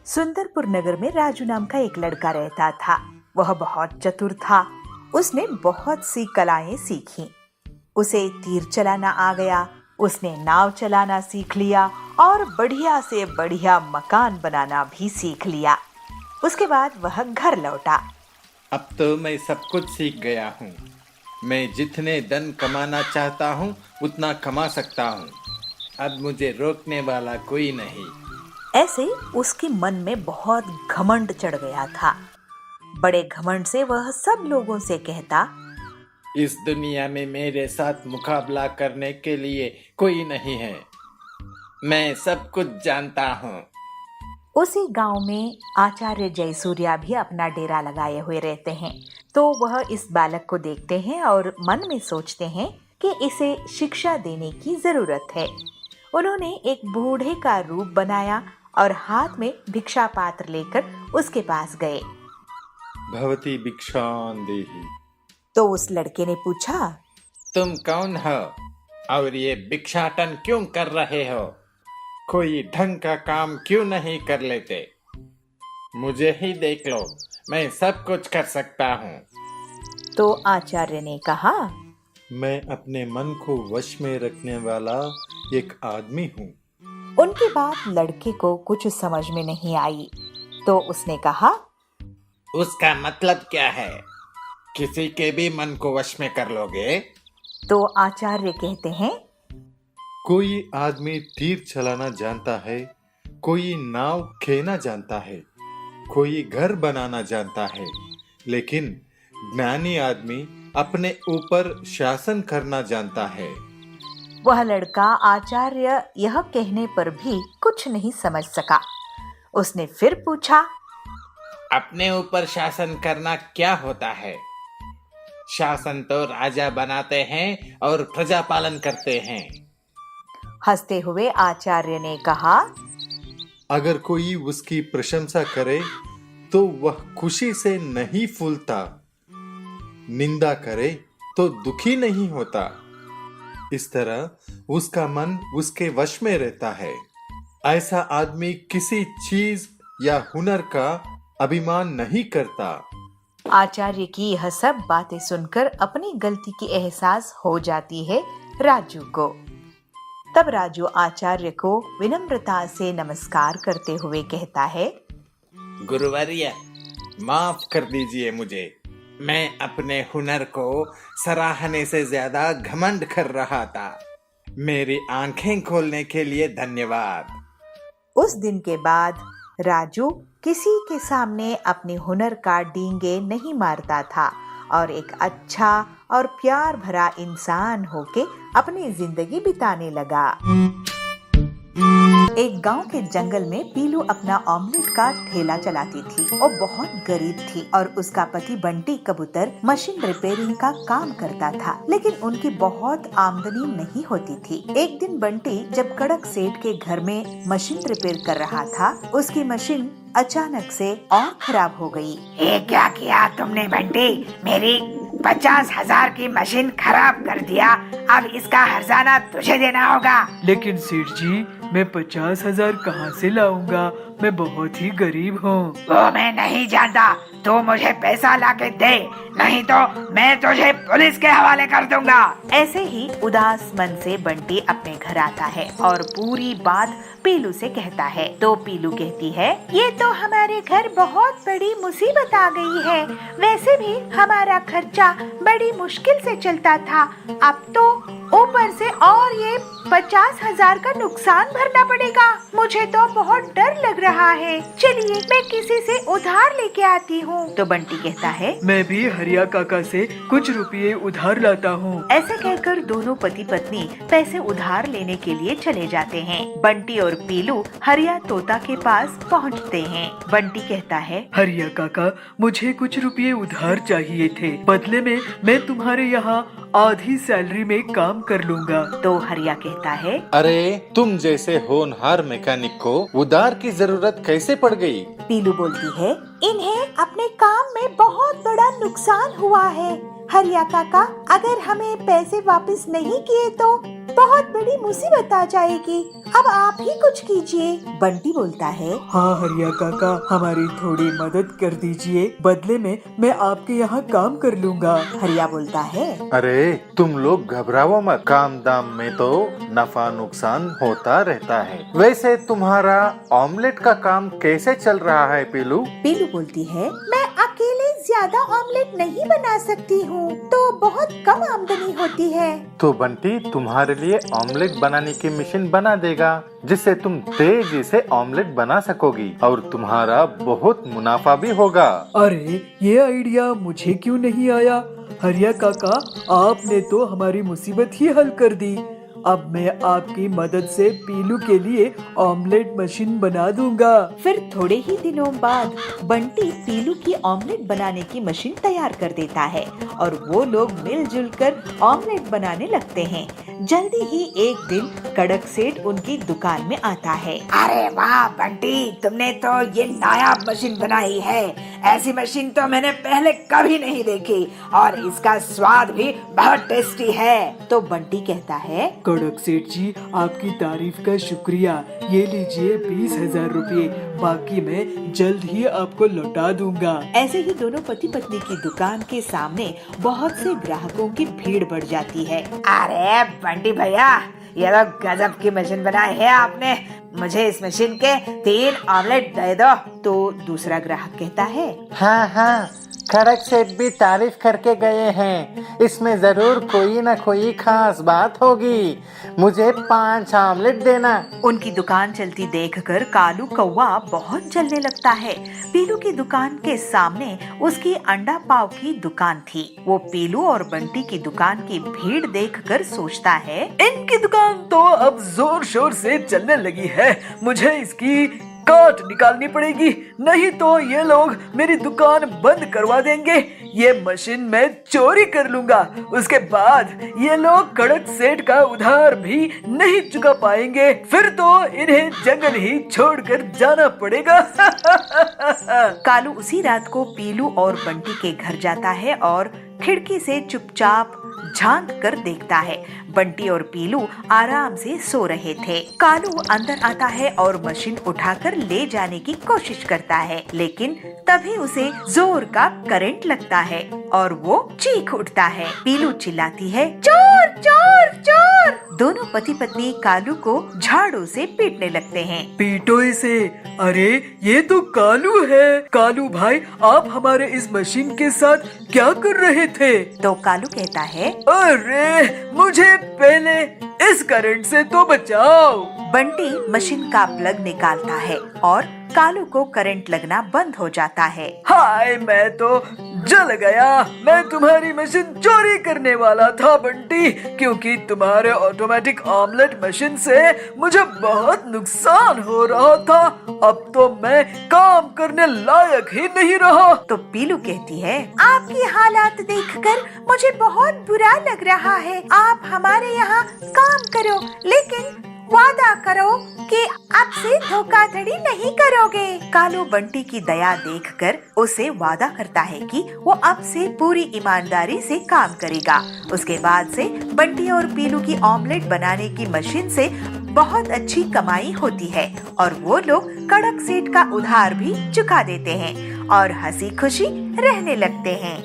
सुंदरपुर नगर में राजू नाम का एक लड़का रहता था। वह बहुत चतुर था। उसने बहुत सी कलाएं सीखी। उसे तीर चलाना आ गया, उसने नाव चलाना सीख लिया और बढ़िया से बढ़िया मकान बनाना भी सीख लिया। उसके बाद वह घर लौटा। अब तो मैं सब कुछ सीख गया हूँ। मैं जितने धन कमाना चाहता हूँ उतना कमा सकता हूँ। अब मुझे रोकने वाला कोई नहीं। ऐसे उसके मन में बहुत घमंड चढ़ गया था। बड़े घमंड से वह सब लोगों से कहता, इस दुनिया में मेरे साथ मुकाबला करने के लिए कोई नहीं है। मैं सब कुछ जानता हूँ। उसी गांव में आचार्य जयसूर्या भी अपना डेरा लगाए हुए रहते हैं। तो वह इस बालक को देखते हैं और मन में सोचते हैं कि इसे शिक्षा देने की जरूरत है। उन्होंने एक बूढ़े का रूप बनाया और हाथ में भिक्षा पात्र लेकर उसके पास गए। भवती भिक्षां देहि। तो उस लड़के ने पूछा, तुम कौन हो और ये भिक्षाटन क्यों कर रहे हो? कोई ढंग का काम क्यों नहीं कर लेते? मुझे ही देख लो, मैं सब कुछ कर सकता हूँ। तो आचार्य ने कहा, मैं अपने मन को वश में रखने वाला एक आदमी हूँ। उनकी बात लड़के को कुछ समझ में नहीं आई। तो उसने कहा, उसका मतलब क्या है? किसी के भी मन को वश में कर लोगे? तो आचार्य कहते हैं, कोई आदमी तीर चलाना जानता है, कोई नाव खेना जानता है, कोई घर बनाना जानता है, लेकिन ज्ञानी आदमी अपने ऊपर शासन करना जानता है। वह लड़का आचार्य यह कहने पर भी कुछ नहीं समझ सका। उसने फिर पूछा, अपने ऊपर शासन करना क्या होता है? शासन तो राजा बनाते हैं और प्रजा पालन करते हैं। हंसते हुए आचार्य ने कहा, अगर कोई उसकी प्रशंसा करे तो वह खुशी से नहीं फूलता, निंदा करे तो दुखी नहीं होता। इस तरह उसका मन उसके वश में रहता है। ऐसा आदमी किसी चीज या हुनर का अभिमान नहीं करता। आचार्य की यह सब बातें सुनकर अपनी गलती की एहसास हो जाती है राजू को। तब राजू आचार्य को विनम्रता से नमस्कार करते हुए कहता है, गुरुवर्य, माफ कर दीजिए मुझे। मैं अपने हुनर को सराहने से ज्यादा घमंड कर रहा था। मेरी आंखें खोलने के लिए धन्यवाद। उस दिन के बाद राजू किसी के सामने अपने हुनर का डींगे नहीं मारता था और एक अच्छा और प्यार भरा इंसान होके अपनी जिंदगी बिताने लगा। एक गांव के जंगल में पीलू अपना ऑमलेट का ठेला चलाती थी। वो बहुत गरीब थी और उसका पति बंटी कबूतर मशीन रिपेयरिंग का काम करता था, लेकिन उनकी बहुत आमदनी नहीं होती थी। एक दिन बंटी जब कड़क सेठ के घर में मशीन रिपेयर कर रहा था, उसकी मशीन अचानक से और खराब हो गई। ये क्या किया तुमने बंटी? मेरी 50,000 की मशीन खराब कर दिया। अब इसका हर्जाना तुझे देना होगा। लेकिन सेठ जी, मैं 50,000 कहाँ से लाऊंगा? मैं बहुत ही गरीब हूँ। वो मैं नहीं जानता। तू मुझे पैसा लाके दे, नहीं तो मैं तुझे पुलिस के हवाले कर दूंगा। ऐसे ही उदास मन से बंटी अपने घर आता है और पूरी बात पीलू से कहता है। तो पीलू कहती है, ये तो हमारे घर बहुत बड़ी मुसीबत आ गई है। वैसे भी हमारा खर्चा बड़ी मुश्किल से चलता था, अब तो ऊपर से और ये 50,000 का नुकसान भरना पड़ेगा। मुझे तो बहुत डर लग रहा है। चलिए मैं किसी से उधार लेके आती हूँ। तो बंटी कहता है, मैं भी हरिया काका से कुछ रुपये उधार लाता हूँ। ऐसे कहकर दोनों पति पत्नी पैसे उधार लेने के लिए चले जाते हैं। बंटी और पीलू हरिया तोता के पास पहुँचते हैं। बंटी कहता है, हरिया काका, मुझे कुछ रुपये उधार चाहिए थे। बदले में मैं तुम्हारे यहाँ आधी सैलरी में काम कर लूँगा। तो हरिया कहता है, अरे तुम जैसे होनहार मैकेनिक को उधार की जरूरत कैसे पड़ गई? पीलू बोलती है, इन्हें अपने काम में बहुत बड़ा नुकसान हुआ है। हरिया काका, अगर हमें पैसे वापस नहीं किए तो बहुत बड़ी मुसीबत आ जाएगी। अब आप ही कुछ कीजिए। बंटी बोलता है, हाँ हरिया काका, हमारी थोड़ी मदद कर दीजिए, बदले में मैं आपके यहाँ काम कर लूँगा। हरिया बोलता है, अरे तुम लोग घबराओ मत, काम दाम में तो नफा नुकसान होता रहता है। वैसे तुम्हारा ऑमलेट का काम कैसे चल रहा है पीलू? पीलू बोलती है, मैं अकेले ज्यादा ऑमलेट नहीं बना सकती हूँ, तो बहुत कम आमदनी होती है। तो बंटी तुम्हारे लिए ऑमलेट बनाने की मशीन बना देगा, जिससे तुम तेजी से ऑमलेट बना सकोगी और तुम्हारा बहुत मुनाफा भी होगा। अरे ये आइडिया मुझे क्यों नहीं आया? हरिया काका, आपने तो हमारी मुसीबत ही हल कर दी। अब मैं आपकी मदद से पीलू के लिए ऑमलेट मशीन बना दूंगा। फिर थोड़े ही दिनों बाद बंटी पीलू की ऑमलेट बनाने की मशीन तैयार कर देता है और वो लोग मिलजुल कर ऑमलेट बनाने लगते हैं। जल्दी ही एक दिन कड़क सेठ उनकी दुकान में आता है। अरे वाह बंटी, तुमने तो ये नायाब मशीन बनाई है। ऐसी मशीन तो मैंने पहले कभी नहीं देखी और इसका स्वाद भी बहुत टेस्टी है। तो बंटी कहता है, कड़क सेठ जी, आपकी तारीफ का शुक्रिया। ये लीजिए 20,000 रुपये, बाकी मैं जल्द ही आपको लौटा दूंगा। ऐसे ही दोनों पति पत्नी की दुकान के सामने बहुत से ग्राहकों की भीड़ बढ़ जाती है। अरे बंटी भैया, ये तो गजब की मशीन बनाई है आपने। मुझे इस मशीन के 3 ऑमलेट दे दो। तो दूसरा ग्राहक कहता है, हाँ हाँ, कड़क सेठ भी तारीफ करके गए हैं। इसमें जरूर कोई न कोई खास बात होगी। मुझे 5 ऑमलेट देना। उनकी दुकान चलती देखकर कालू कौवा बहुत जलने लगता है। पीलू की दुकान के सामने उसकी अंडा पाव की दुकान थी। वो पीलू और बंटी की दुकान की भीड़ देखकर सोचता है, इनकी दुकान तो अब जोर शोर से चलने लगी है, मुझे इसकी काट निकालनी पड़ेगी, नहीं तो ये लोग मेरी दुकान बंद करवा देंगे। ये मशीन मैं चोरी कर लूंगा, उसके बाद ये लोग कड़क सेठ का उधार भी नहीं चुका पाएंगे, फिर तो इन्हें जंगल ही छोड़कर जाना पड़ेगा। कालू उसी रात को पीलू और बंटी के घर जाता है और खिड़की से चुपचाप झांक कर देखता है। बंटी और पीलू आराम से सो रहे थे। कालू अंदर आता है और मशीन उठाकर ले जाने की कोशिश करता है, लेकिन तभी उसे जोर का करंट लगता है और वो चीख उठता है। पीलू चिल्लाती है, चोर चोर चोर। दोनों पति पत्नी कालू को झाड़ू से पीटने लगते हैं। पीटो इसे। अरे ये तो कालू है। कालू भाई, आप हमारे इस मशीन के साथ क्या कर रहे थे? तो कालू कहता है, अरे मुझे पहले इस करंट से तो बचाओ। बंटी मशीन का प्लग निकालता है और कालू को करंट लगना बंद हो जाता है। हाय, मैं तो जल गया। मैं तुम्हारी मशीन चोरी करने वाला था बंटी, क्योंकि तुम्हारे ऑटोमेटिक ऑमलेट मशीन से मुझे बहुत नुकसान हो रहा था। अब तो मैं काम करने लायक ही नहीं रहा। तो पीलू कहती है, आपकी हालात देखकर मुझे बहुत बुरा लग रहा है। आप हमारे यहाँ काम करो, लेकिन वादा करो कि अब से धोखाधड़ी नहीं करोगे। कालू बंटी की दया देखकर उसे वादा करता है कि वो अब से पूरी ईमानदारी से काम करेगा। उसके बाद से बंटी और पीलू की ऑमलेट बनाने की मशीन से बहुत अच्छी कमाई होती है और वो लोग कड़क सेठ का उधार भी चुका देते हैं और हंसी खुशी रहने लगते हैं।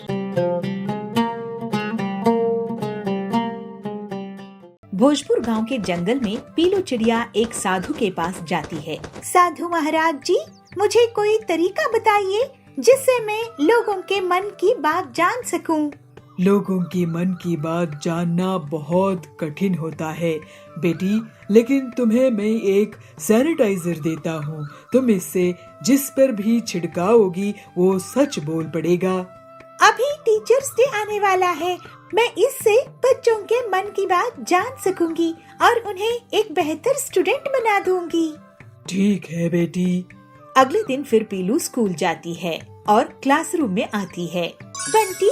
भोजपुर गांव के जंगल में पीलू चिड़िया एक साधु के पास जाती है। साधु महाराज जी, मुझे कोई तरीका बताइए जिससे मैं लोगों के मन की बात जान सकूं। लोगों की मन की बात जानना बहुत कठिन होता है बेटी, लेकिन तुम्हें मैं एक सैनिटाइजर देता हूँ। तुम इससे जिस पर भी छिड़काव होगी वो सच बोल पड़ेगा। अभी टीचर्स डे आने वाला है, मैं इससे बच्चों के मन की बात जान सकूंगी और उन्हें एक बेहतर स्टूडेंट बना दूंगी। ठीक है बेटी। अगले दिन फिर पीलू स्कूल जाती है और क्लासरूम में आती है। बंटी,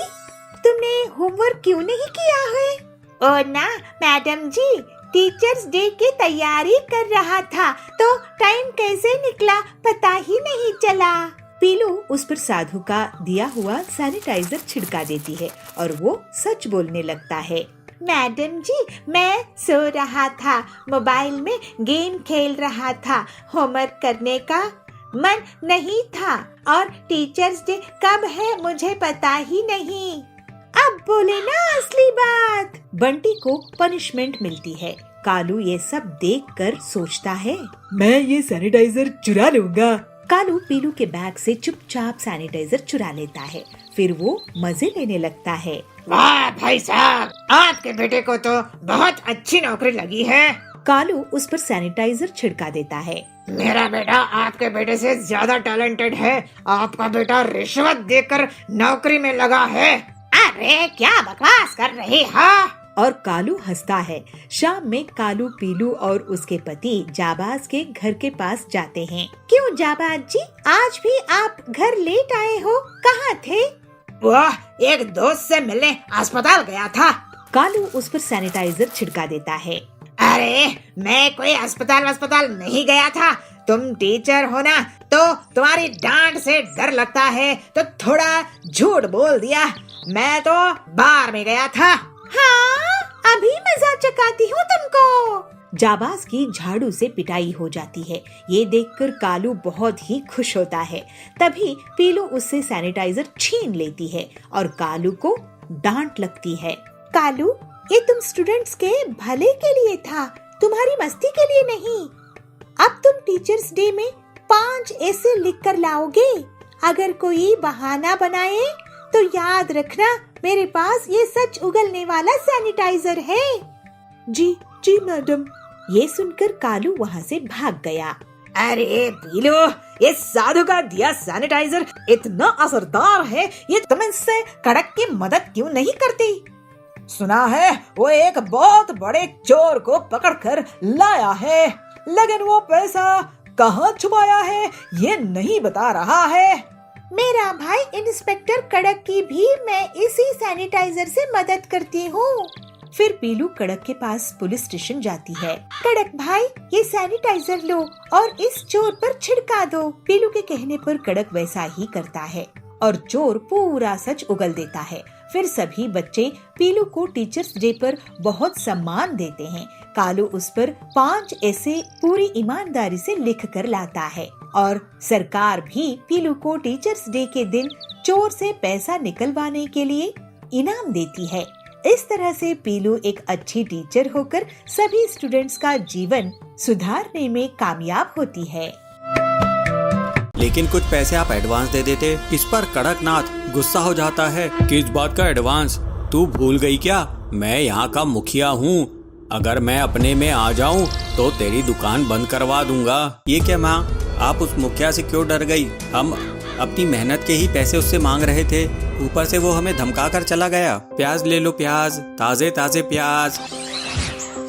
तुमने होमवर्क क्यों नहीं किया है? ओ ना मैडम जी, टीचर्स डे की तैयारी कर रहा था तो टाइम कैसे निकला पता ही नहीं चला। पीलू उस पर साधु का दिया हुआ सैनिटाइजर छिड़का देती है और वो सच बोलने लगता है। मैडम जी, मैं सो रहा था, मोबाइल में गेम खेल रहा था, होमवर्क करने का मन नहीं था और टीचर्स डे कब है मुझे पता ही नहीं। अब बोले ना असली बात। बंटी को पनिशमेंट मिलती है। कालू ये सब देखकर सोचता है, मैं ये सैनिटाइजर चुरा लूंगा। कालू पीलू के बैग से चुपचाप सैनिटाइजर चुरा लेता है। फिर वो मजे लेने लगता है। वाह भाई साहब, आपके बेटे को तो बहुत अच्छी नौकरी लगी है। कालू उस पर सैनिटाइजर छिड़का देता है। मेरा बेटा आपके बेटे से ज्यादा टैलेंटेड है। आपका बेटा रिश्वत देकर नौकरी में लगा है। अरे क्या बकवास कर रही हो? और कालू हंसता है। शाम में कालू पीलू और उसके पति जाबाज के घर के पास जाते हैं। क्यों जाबाज जी, आज भी आप घर लेट आए हो? कहाँ थे? वह एक दोस्त से मिलने अस्पताल गया था। कालू उस पर सैनिटाइजर छिड़का देता है। अरे मैं कोई अस्पताल नहीं गया था। तुम टीचर हो ना, तो तुम्हारी डांट से डर लगता है तो थोड़ा झूठ बोल दिया। मैं तो बार में गया था। हाँ, अभी मजाक चकाती हूँ तुमको। जाबाज की झाड़ू से पिटाई हो जाती है। ये देखकर कालू बहुत ही खुश होता है। तभी पीलू उससे सैनिटाइजर छीन लेती है और कालू को डांट लगती है। कालू, ये तुम स्टूडेंट्स के भले के लिए था, तुम्हारी मस्ती के लिए नहीं। अब तुम टीचर्स डे में 5 ऐसे लिख कर लाओगे। अगर कोई बहाना बनाए तो याद रखना, मेरे पास ये सच उगलने वाला सैनिटाइजर है। जी जी मैडम। ये सुनकर कालू वहाँ से भाग गया। अरे पीलू, ये साधु का दिया सैनिटाइजर इतना असरदार है, ये तुम इससे कड़क की मदद क्यों नहीं करती? सुना है वो एक बहुत बड़े चोर को पकड़कर लाया है, लेकिन वो पैसा कहाँ छुपाया है ये नहीं बता रहा है। मेरा भाई इंस्पेक्टर कड़क की भी मैं इसी सैनिटाइजर से मदद करती हूँ। फिर पीलू कड़क के पास पुलिस स्टेशन जाती है। कड़क भाई, ये सैनिटाइजर लो और इस चोर पर छिड़का दो। पीलू के कहने पर कड़क वैसा ही करता है और चोर पूरा सच उगल देता है। फिर सभी बच्चे पीलू को टीचर्स डे पर बहुत सम्मान देते हैं। कालू उस पर 5 ऐसे पूरी ईमानदारी से लिख कर लाता है और सरकार भी पीलू को टीचर्स डे के दिन चोर से पैसा निकलवाने के लिए इनाम देती है। इस तरह से पीलू एक अच्छी टीचर होकर सभी स्टूडेंट्स का जीवन सुधारने में कामयाब होती है। लेकिन कुछ पैसे आप एडवांस दे देते। इस पर कड़कनाथ गुस्सा हो जाता है। किस बात का एडवांस? तू भूल गई क्या? मैं यहाँ का मुखिया हूँ। अगर मैं अपने में आ जाऊँ तो तेरी दुकान बंद करवा दूंगा। ये क्या माँ, आप उस मुखिया से क्यों डर गई? हम अपनी मेहनत के ही पैसे उससे मांग रहे थे, ऊपर से वो हमें धमका कर चला गया। प्याज ले लो, प्याज, ताजे ताजे प्याज।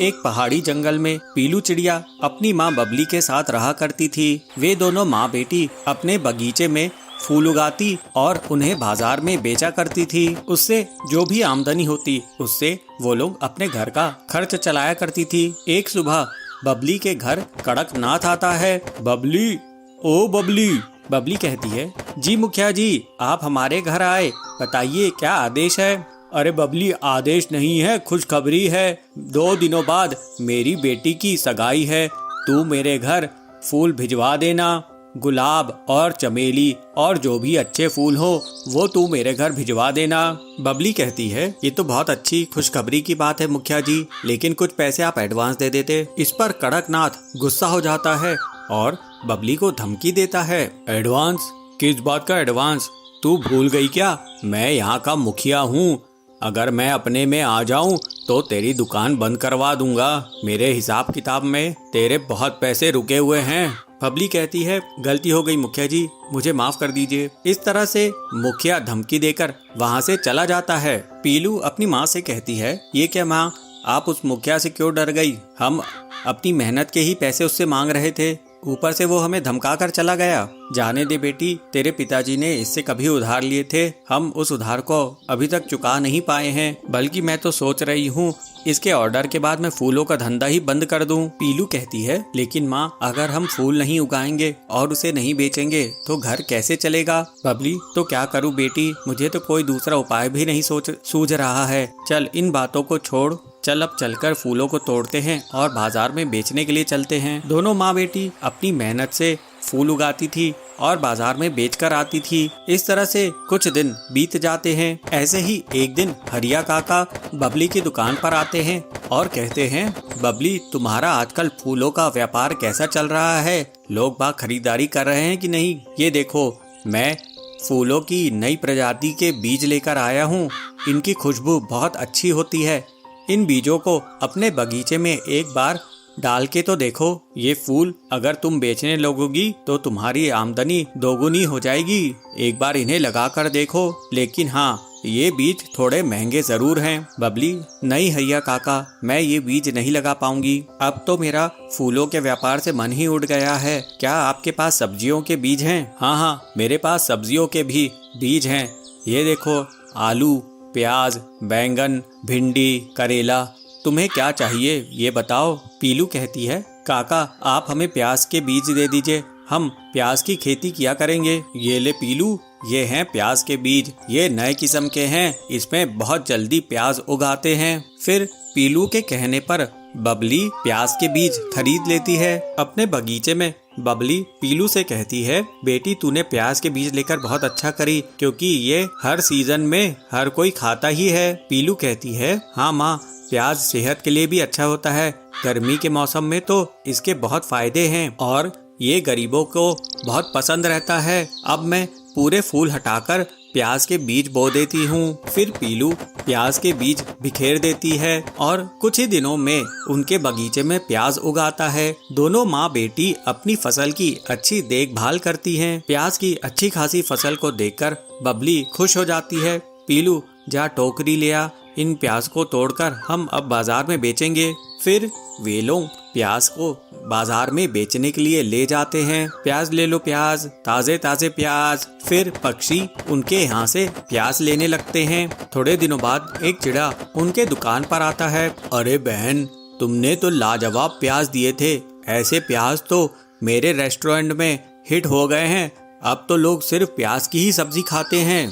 एक पहाड़ी जंगल में पीलू चिड़िया अपनी माँ बबली के साथ रहा करती थी। वे दोनों माँ बेटी अपने बगीचे में फूल उगाती और उन्हें बाजार में बेचा करती थी। उससे जो भी आमदनी होती उससे वो लोग अपने घर का खर्च चलाया करती थी। एक सुबह बबली के घर कड़कनाथ आता है। बबली, ओ बबली। बबली कहती है, जी मुखिया जी, आप हमारे घर आए, बताइए क्या आदेश है? अरे बबली, आदेश नहीं है, खुशखबरी है। 2 दिनों बाद मेरी बेटी की सगाई है। तू मेरे घर फूल भिजवा देना। गुलाब और चमेली और जो भी अच्छे फूल हो वो तू मेरे घर भिजवा देना। बबली कहती है, ये तो बहुत अच्छी खुशखबरी की बात है मुखिया जी, लेकिन कुछ पैसे आप एडवांस दे देते। इस पर कड़कनाथ गुस्सा हो जाता है और बबली को धमकी देता है। एडवांस? किस बात का एडवांस? तू भूल गई क्या? मैं यहाँ का मुखिया हूँ। अगर मैं अपने में आ जाऊं तो तेरी दुकान बंद करवा दूंगा। मेरे हिसाब किताब में तेरे बहुत पैसे रुके हुए हैं। बबली कहती है, गलती हो गई मुखिया जी, मुझे माफ कर दीजिए। इस तरह से मुखिया धमकी देकर वहाँ से चला जाता है। पीलू अपनी माँ से कहती है, ये क्या माँ, आप उस मुखिया से क्यों डर गई? हम अपनी मेहनत के ही पैसे उससे मांग रहे थे, ऊपर से वो हमें धमका कर चला गया। जाने दे बेटी, तेरे पिताजी ने इससे कभी उधार लिए थे, हम उस उधार को अभी तक चुका नहीं पाए हैं। बल्कि मैं तो सोच रही हूँ इसके ऑर्डर के बाद मैं फूलों का धंधा ही बंद कर दूं। पीलू कहती है, लेकिन माँ, अगर हम फूल नहीं उगाएंगे और उसे नहीं बेचेंगे तो घर कैसे चलेगा? बबली, तो क्या करूँ बेटी, मुझे तो कोई दूसरा उपाय भी नहीं सूझ रहा है। चल इन बातों को छोड़, चल अब चलकर फूलों को तोड़ते हैं और बाजार में बेचने के लिए चलते हैं। दोनों माँ बेटी अपनी मेहनत से फूल उगाती थी और बाजार में बेचकर आती थी। इस तरह से कुछ दिन बीत जाते हैं। ऐसे ही एक दिन हरिया काका बबली की दुकान पर आते हैं और कहते हैं, बबली, तुम्हारा आजकल फूलों का व्यापार कैसा चल रहा है? लोग बाग खरीदारी कर रहे हैं कि नहीं? ये देखो, मैं फूलों की नई प्रजाति के बीज लेकर आया हूँ। इनकी खुशबू बहुत अच्छी होती है। इन बीजों को अपने बगीचे में एक बार डाल के तो देखो। ये फूल अगर तुम बेचने लगोगी तो तुम्हारी आमदनी दोगुनी हो जाएगी। एक बार इन्हें लगा कर देखो। लेकिन हाँ, ये बीज थोड़े महंगे जरूर हैं। बबली, नहीं हरिया काका, मैं ये बीज नहीं लगा पाऊंगी। अब तो मेरा फूलों के व्यापार से मन ही उड़ गया है। क्या आपके पास सब्जियों के बीज हैं? हाँ, मेरे पास सब्जियों के भी बीज हैं। ये देखो, आलू, प्याज, बैंगन, भिंडी, करेला। तुम्हें क्या चाहिए ये बताओ। पीलू कहती है, काका, आप हमें प्याज के बीज दे दीजिए, हम प्याज की खेती किया करेंगे। ये ले पीलू, ये हैं प्याज के बीज। ये नए किस्म के हैं, इसमें बहुत जल्दी प्याज उगाते हैं। फिर पीलू के कहने पर बबली प्याज के बीज खरीद लेती है। अपने बगीचे में बबली पीलू से कहती है, बेटी, तूने प्याज के बीज लेकर बहुत अच्छा करी, क्योंकि ये हर सीजन में हर कोई खाता ही है। पीलू कहती है, हाँ माँ, प्याज सेहत के लिए भी अच्छा होता है। गर्मी के मौसम में तो इसके बहुत फायदे हैं और ये गरीबों को बहुत पसंद रहता है। अब मैं पूरे फूल हटाकर प्याज के बीज बो देती हूँ। फिर पीलू प्याज के बीज बिखेर देती है और कुछ ही दिनों में उनके बगीचे में प्याज उगाता है। दोनों माँ बेटी अपनी फसल की अच्छी देखभाल करती हैं। प्याज की अच्छी खासी फसल को देखकर बबली खुश हो जाती है। पीलू, जा टोकरी ले आ, इन प्याज को तोड़कर हम अब बाजार में बेचेंगे। फिर वे लोग प्याज को बाजार में बेचने के लिए ले जाते हैं। प्याज ले लो, प्याज, ताजे ताजे प्याज। फिर पक्षी उनके यहाँ से प्याज लेने लगते हैं। थोड़े दिनों बाद एक चिड़ा उनके दुकान पर आता है। अरे बहन, तुमने तो लाजवाब प्याज दिए थे। ऐसे प्याज तो मेरे रेस्टोरेंट में हिट हो गए हैं। अब तो लोग सिर्फ प्याज की ही सब्जी खाते हैं।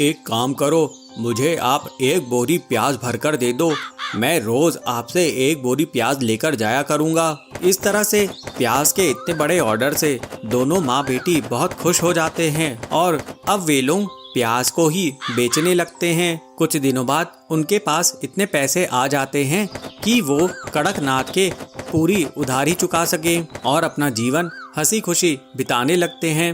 एक काम करो, मुझे आप एक बोरी प्याज भरकर दे दो। मैं रोज आपसे एक बोरी प्याज लेकर जाया करूंगा। इस तरह से प्याज के इतने बड़े ऑर्डर से दोनों माँ बेटी बहुत खुश हो जाते हैं और अब वे लोग प्याज को ही बेचने लगते हैं। कुछ दिनों बाद उनके पास इतने पैसे आ जाते हैं कि वो कड़कनाथ के पूरी उधारी चुका सके और अपना जीवन हंसी खुशी बिताने लगते हैं।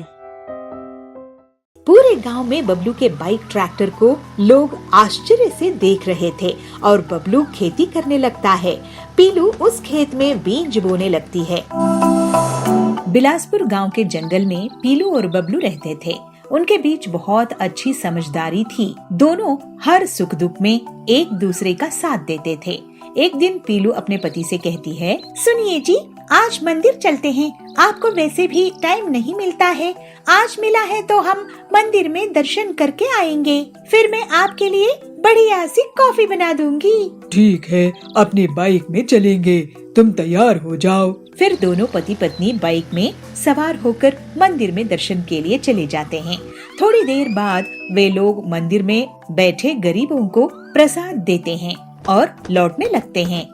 पूरे गांव में बबलू के बाइक ट्रैक्टर को लोग आश्चर्य से देख रहे थे और बबलू खेती करने लगता है। पीलू उस खेत में बीज बोने लगती है। बिलासपुर गांव के जंगल में पीलू और बबलू रहते थे। उनके बीच बहुत अच्छी समझदारी थी। दोनों हर सुख दुख में एक दूसरे का साथ देते थे। एक दिन पीलू अपने पति से कहती है, सुनिए जी, आज मंदिर चलते हैं। आपको वैसे भी टाइम नहीं मिलता है, आज मिला है तो हम मंदिर में दर्शन करके आएंगे। फिर मैं आपके लिए बढ़िया सी कॉफी बना दूंगी। ठीक है, अपनी बाइक में चलेंगे, तुम तैयार हो जाओ। फिर दोनों पति पत्नी बाइक में सवार होकर मंदिर में दर्शन के लिए चले जाते हैं। थोड़ी देर बाद वे लोग मंदिर में बैठे गरीबों को प्रसाद देते हैं और लौटने लगते हैं।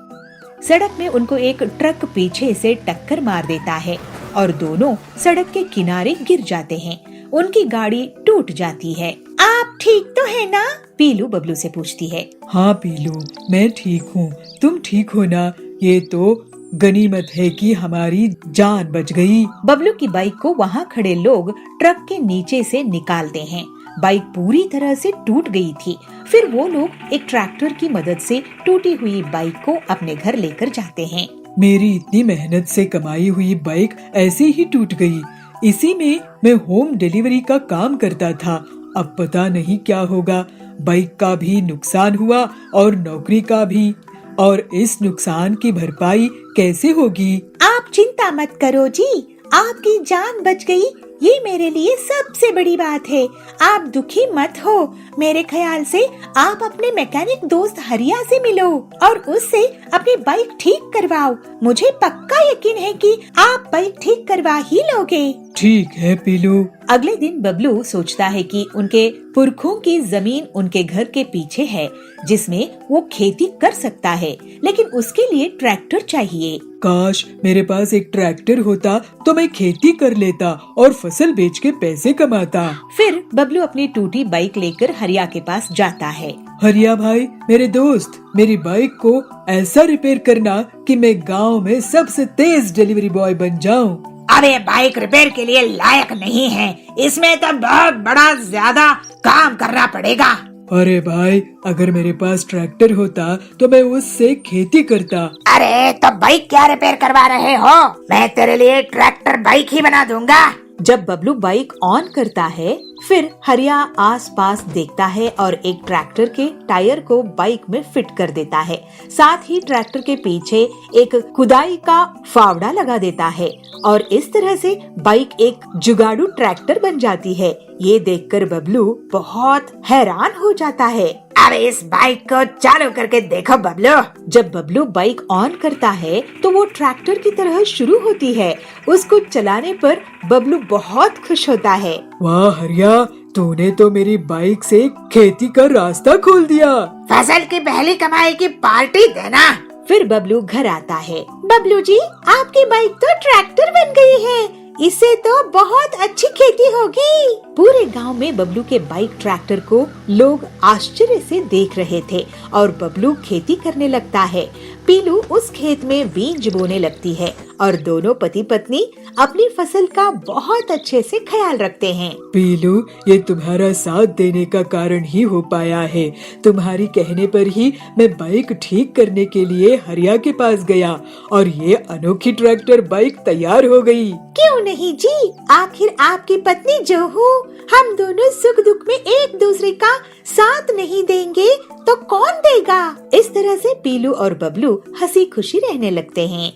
सड़क में उनको एक ट्रक पीछे से टक्कर मार देता है और दोनों सड़क के किनारे गिर जाते हैं। उनकी गाड़ी टूट जाती है। आप ठीक तो है ना? पीलू बबलू से पूछती है। हाँ पीलू, मैं ठीक हूँ, तुम ठीक हो ना? ये तो गनीमत है कि हमारी जान बच गई। बबलू की बाइक को वहाँ खड़े लोग ट्रक के नीचे से निकालते हैं। बाइक पूरी तरह से टूट गई थी। फिर वो लोग एक ट्रैक्टर की मदद से टूटी हुई बाइक को अपने घर लेकर जाते हैं। मेरी इतनी मेहनत से कमाई हुई बाइक ऐसे ही टूट गई। इसी में मैं होम डिलीवरी का काम करता था। अब पता नहीं क्या होगा। बाइक का भी नुकसान हुआ और नौकरी का भी, और इस नुकसान की भरपाई कैसे होगी? आप चिंता मत करो जी, आपकी जान बच गई, ये मेरे लिए सबसे बड़ी बात है। आप दुखी मत हो। मेरे ख्याल से आप अपने मैकेनिक दोस्त हरिया से मिलो और उससे अपनी बाइक ठीक करवाओ। मुझे पक्का यकीन है कि आप बाइक ठीक करवा ही लोगे। ठीक है पीलू। अगले दिन बबलू सोचता है कि उनके पुरखों की जमीन उनके घर के पीछे है, जिसमें वो खेती कर सकता है, लेकिन उसके लिए ट्रैक्टर चाहिए। काश मेरे पास एक ट्रैक्टर होता तो मैं खेती कर लेता और फसल बेच के पैसे कमाता। फिर बबलू अपनी टूटी बाइक लेकर हरिया के पास जाता है। हरिया भाई, मेरे दोस्त, मेरी बाइक को ऐसा रिपेयर करना कि मैं गांव में सबसे तेज डिलीवरी बॉय बन जाऊं। अरे बाइक रिपेयर के लिए लायक नहीं है, इसमें तो बहुत बड़ा ज्यादा काम करना पड़ेगा। अरे भाई, अगर मेरे पास ट्रैक्टर होता तो मैं उससे खेती करता। अरे तो बाइक क्या रिपेयर करवा रहे हो? मैं तेरे लिए ट्रैक्टर बाइक ही बना दूंगा। जब बबलू बाइक ऑन करता है, फिर हरिया आसपास देखता है और एक ट्रैक्टर के टायर को बाइक में फिट कर देता है। साथ ही ट्रैक्टर के पीछे एक खुदाई का फावड़ा लगा देता है और इस तरह से बाइक एक जुगाड़ू ट्रैक्टर बन जाती है। ये देखकर बबलू बहुत हैरान हो जाता है। अरे इस बाइक को चालू करके देखो बबलू। जब बबलू बाइक ऑन करता है तो वो ट्रैक्टर की तरह शुरू होती है। उसको चलाने पर बबलू बहुत खुश होता है। वाह हरिया, तूने तो मेरी बाइक से खेती का रास्ता खोल दिया। फसल की पहली कमाई की पार्टी देना। फिर बबलू घर आता है। बबलू जी, आपकी बाइक तो ट्रैक्टर बन गई है। इससे तो बहुत अच्छी खेती होगी। पूरे गांव में बबलू के बाइक ट्रैक्टर को लोग आश्चर्य से देख रहे थे और बबलू खेती करने लगता है। पीलू उस खेत में बीज बोने लगती है और दोनों पति पत्नी अपनी फसल का बहुत अच्छे से ख्याल रखते हैं। पीलू, ये तुम्हारा साथ देने का कारण ही हो पाया है। तुम्हारी कहने पर ही मैं बाइक ठीक करने के लिए हरिया के पास गया और ये अनोखी ट्रैक्टर बाइक तैयार हो गई। क्यों नहीं जी, आखिर आपकी पत्नी जो हूँ, हम दोनों सुख दुख में एक दूसरे का साथ नहीं देंगे तो कौन देगा। इस तरह से पीलू और बबलू हंसी खुशी रहने लगते हैं।